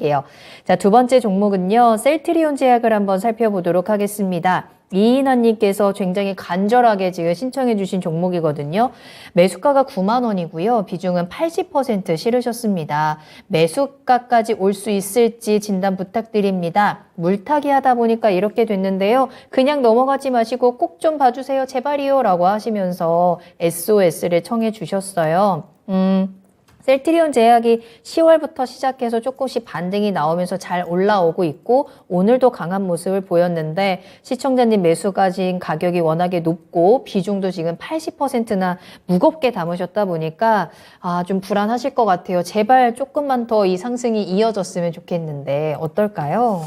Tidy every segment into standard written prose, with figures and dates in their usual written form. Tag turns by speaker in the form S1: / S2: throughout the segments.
S1: 게요. 자, 두 번째 종목은요. 셀트리온 제약을 한번 살펴보도록 하겠습니다. 이인환님께서 굉장히 간절하게 지금 신청해 주신 종목이거든요. 매수가가 9만 원이고요. 비중은 80% 실으셨습니다. 매수가까지 올 수 있을지 진단 부탁드립니다. 물타기 하다 보니까 이렇게 됐는데요. 그냥 넘어가지 마시고 꼭 좀 봐주세요. 제발이요. 라고 하시면서 SOS를 청해 주셨어요. 셀트리온 제약이 10월부터 시작해서 조금씩 반등이 나오면서 잘 올라오고 있고 오늘도 강한 모습을 보였는데 시청자님 매수가 지금 가격이 워낙에 높고 비중도 지금 80%나 무겁게 담으셨다 보니까 좀 불안하실 것 같아요. 제발 조금만 더 이 상승이 이어졌으면 좋겠는데 어떨까요?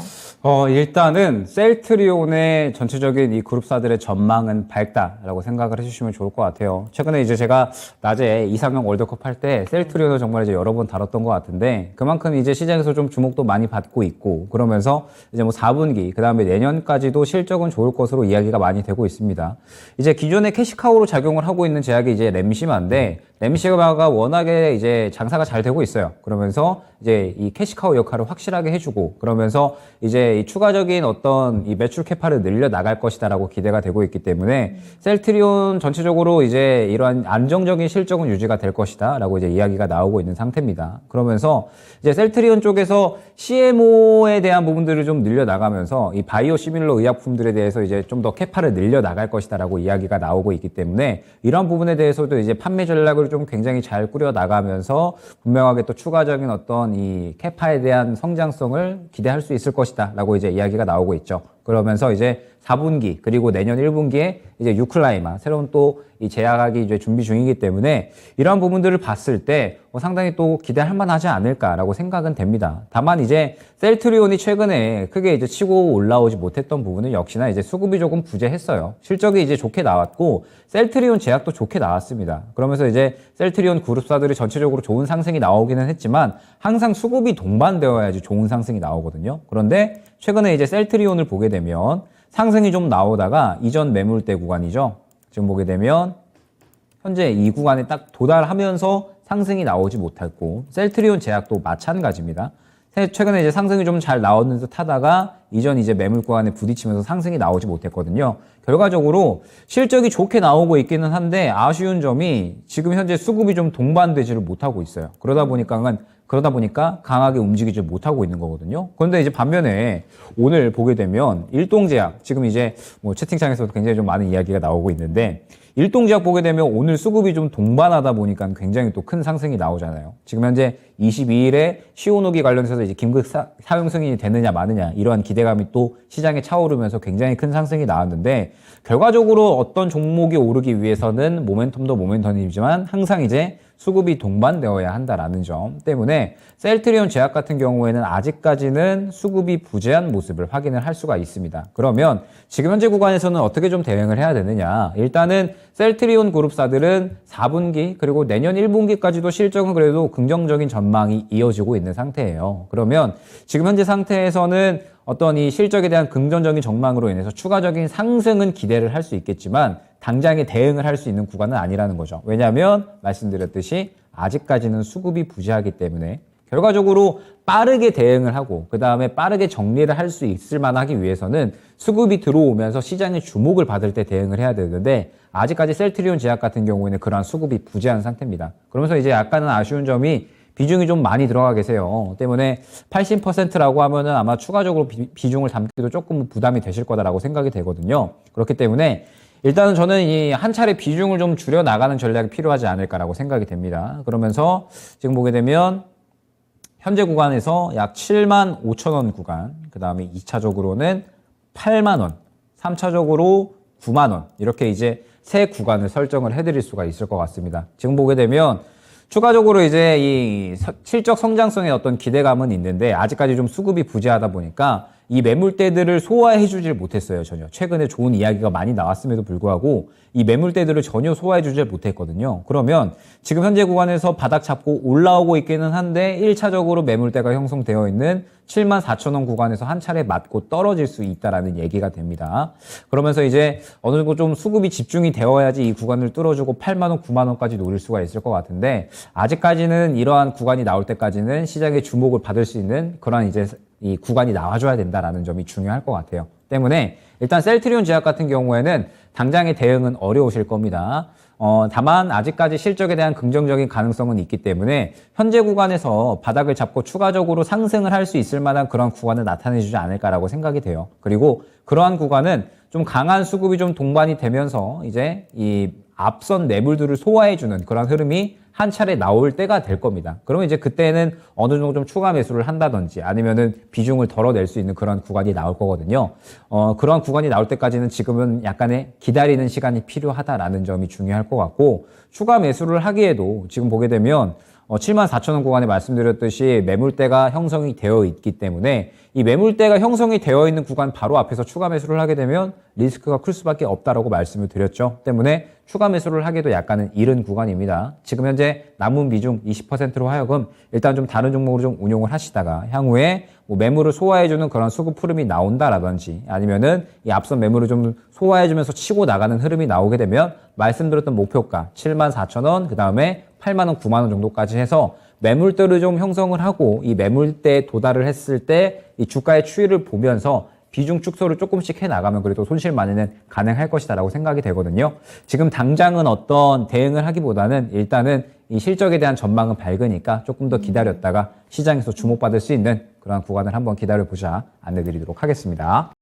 S2: 일단은 셀트리온의 전체적인 이 그룹사들의 전망은 밝다라고 생각을 해주시면 좋을 것 같아요. 최근에 이제 제가 낮에 이상형 월드컵 할 때 셀트리온을 정말 이제 여러 번 다뤘던 것 같은데 그만큼 이제 시장에서 좀 주목도 많이 받고 있고 그러면서 이제 뭐 4분기, 그 다음에 내년까지도 실적은 좋을 것으로 이야기가 많이 되고 있습니다. 이제 기존의 캐시카우로 작용을 하고 있는 제약이 이제 램시마인데 램시마가 워낙에 이제 장사가 잘 되고 있어요. 그러면서 이제 이 캐시카우 역할을 확실하게 해주고 그러면서 이제 이 추가적인 어떤 이 매출 캐파를 늘려 나갈 것이다라고 기대가 되고 있기 때문에 셀트리온 전체적으로 이제 이러한 안정적인 실적은 유지가 될 것이다라고 이제 이야기가 나오고 있는 상태입니다. 그러면서 이제 셀트리온 쪽에서 CMO에 대한 부분들을 좀 늘려 나가면서 이 바이오 시밀러 의약품들에 대해서 이제 좀 더 캐파를 늘려 나갈 것이다라고 이야기가 나오고 있기 때문에 이런 부분에 대해서도 이제 판매 전략을 좀 굉장히 잘 꾸려 나가면서 분명하게 또 추가적인 어떤 이 캐파에 대한 성장성을 기대할 수 있을 것이다라고 이제 이야기가 나오고 있죠. 그러면서 이제 4분기 그리고 내년 1분기에 이제 유클라이마 새로운 또 이 제약이 이제 준비 중이기 때문에 이러한 부분들을 봤을 때 상당히 또 기대할 만하지 않을까라고 생각은 됩니다. 다만 이제 셀트리온이 최근에 크게 이제 치고 올라오지 못했던 부분은 역시나 이제 수급이 조금 부재했어요. 실적이 이제 좋게 나왔고 셀트리온 제약도 좋게 나왔습니다. 그러면서 이제 셀트리온 그룹사들이 전체적으로 좋은 상승이 나오기는 했지만 항상 수급이 동반되어야지 좋은 상승이 나오거든요. 그런데 최근에 이제 셀트리온을 보게 되면 상승이 좀 나오다가 이전 매물대 구간이죠. 지금 보게 되면 현재 이 구간에 딱 도달하면서 상승이 나오지 못했고 셀트리온 제약도 마찬가지입니다. 최근에 이제 상승이 좀 잘 나오는 듯 하다가 이전 이제 매물 구간에 부딪히면서 상승이 나오지 못했거든요. 결과적으로 실적이 좋게 나오고 있기는 한데 아쉬운 점이 지금 현재 수급이 좀 동반되지를 못하고 있어요. 그러다 보니까 강하게 움직이지 못하고 있는 거거든요. 그런데 이제 반면에 오늘 보게 되면 일동제약, 지금 이제 뭐 채팅창에서도 굉장히 좀 많은 이야기가 나오고 있는데 일동제약 보게 되면 오늘 수급이 좀 동반하다 보니까 굉장히 또 큰 상승이 나오잖아요. 지금 현재 22일에 시오노기 관련해서 이제 긴급 사용 승인이 되느냐 마느냐 이러한 기대감이 또 시장에 차오르면서 굉장히 큰 상승이 나왔는데 결과적으로 어떤 종목이 오르기 위해서는 모멘텀도 모멘텀이지만 항상 이제 수급이 동반되어야 한다라는 점 때문에 셀트리온 제약 같은 경우에는 아직까지는 수급이 부재한 모습을 확인을 할 수가 있습니다. 그러면 지금 현재 구간에서는 어떻게 좀 대응을 해야 되느냐? 일단은 셀트리온 그룹사들은 4분기 그리고 내년 1분기까지도 실적은 그래도 긍정적인 전망이 이어지고 있는 상태예요. 그러면 지금 현재 상태에서는 어떤 이 실적에 대한 긍정적인 전망으로 인해서 추가적인 상승은 기대를 할 수 있겠지만 당장에 대응을 할 수 있는 구간은 아니라는 거죠. 왜냐하면 말씀드렸듯이 아직까지는 수급이 부재하기 때문에 결과적으로 빠르게 대응을 하고 그 다음에 빠르게 정리를 할 수 있을 만하기 위해서는 수급이 들어오면서 시장의 주목을 받을 때 대응을 해야 되는데 아직까지 셀트리온 제약 같은 경우에는 그러한 수급이 부재한 상태입니다. 그러면서 이제 약간은 아쉬운 점이 비중이 좀 많이 들어가 계세요. 때문에 80%라고 하면은 아마 추가적으로 비중을 담기도 조금 부담이 되실 거다라고 생각이 되거든요. 그렇기 때문에 일단은 저는 이 한 차례 비중을 좀 줄여 나가는 전략이 필요하지 않을까라고 생각이 됩니다. 그러면서 지금 보게 되면 현재 구간에서 약 7만 5천 원 구간, 그 다음에 2차적으로는 8만 원, 3차적으로 9만 원 이렇게 이제 세 구간을 설정을 해드릴 수가 있을 것 같습니다. 지금 보게 되면 추가적으로 이제 이 실적 성장성의 어떤 기대감은 있는데 아직까지 좀 수급이 부재하다 보니까 이 매물대들을 소화해주질 못했어요, 전혀. 최근에 좋은 이야기가 많이 나왔음에도 불구하고 이 매물대들을 전혀 소화해주질 못했거든요. 그러면 지금 현재 구간에서 바닥 잡고 올라오고 있기는 한데 1차적으로 매물대가 형성되어 있는 74,000원 구간에서 한 차례 맞고 떨어질 수 있다라는 얘기가 됩니다. 그러면서 이제 어느 정도 좀 수급이 집중이 되어야지 이 구간을 뚫어주고 8만 원, 9만 원까지 노릴 수가 있을 것 같은데 아직까지는 이러한 구간이 나올 때까지는 시장의 주목을 받을 수 있는 그런 이제 이 구간이 나와줘야 된다라는 점이 중요할 것 같아요. 때문에 일단 셀트리온 제약 같은 경우에는 당장의 대응은 어려우실 겁니다. 다만 아직까지 실적에 대한 긍정적인 가능성은 있기 때문에 현재 구간에서 바닥을 잡고 추가적으로 상승을 할 수 있을 만한 그런 구간을 나타내주지 않을까라고 생각이 돼요. 그리고 그러한 구간은 좀 강한 수급이 좀 동반이 되면서 이제 이 앞선 매물들을 소화해주는 그런 흐름이 한 차례 나올 때가 될 겁니다. 그러면 이제 그때는 어느 정도 좀 추가 매수를 한다든지 아니면은 비중을 덜어낼 수 있는 그런 구간이 나올 거거든요. 그런 구간이 나올 때까지는 지금은 약간의 기다리는 시간이 필요하다라는 점이 중요할 것 같고 추가 매수를 하기에도 지금 보게 되면 74,000원 구간에 말씀드렸듯이 매물대가 형성이 되어 있기 때문에 이 매물대가 형성이 되어 있는 구간 바로 앞에서 추가 매수를 하게 되면 리스크가 클 수밖에 없다라고 말씀을 드렸죠. 때문에 추가 매수를 하기도 약간은 이른 구간입니다. 지금 현재 남은 비중 20%로 하여금 일단 좀 다른 종목으로 좀 운용을 하시다가 향후에 뭐 매물을 소화해주는 그런 수급 흐름이 나온다라든지 아니면은 이 앞선 매물을 좀 소화해주면서 치고 나가는 흐름이 나오게 되면 말씀드렸던 목표가 74,000원 그 다음에 8만 원, 9만 원 정도까지 해서 매물대를 좀 형성을 하고 이 매물대에 도달을 했을 때 이 주가의 추이를 보면서 비중 축소를 조금씩 해나가면 그래도 손실 만회는 가능할 것이다라고 생각이 되거든요. 지금 당장은 어떤 대응을 하기보다는 일단은 이 실적에 대한 전망은 밝으니까 조금 더 기다렸다가 시장에서 주목받을 수 있는 그런 구간을 한번 기다려보자 안내드리도록 하겠습니다.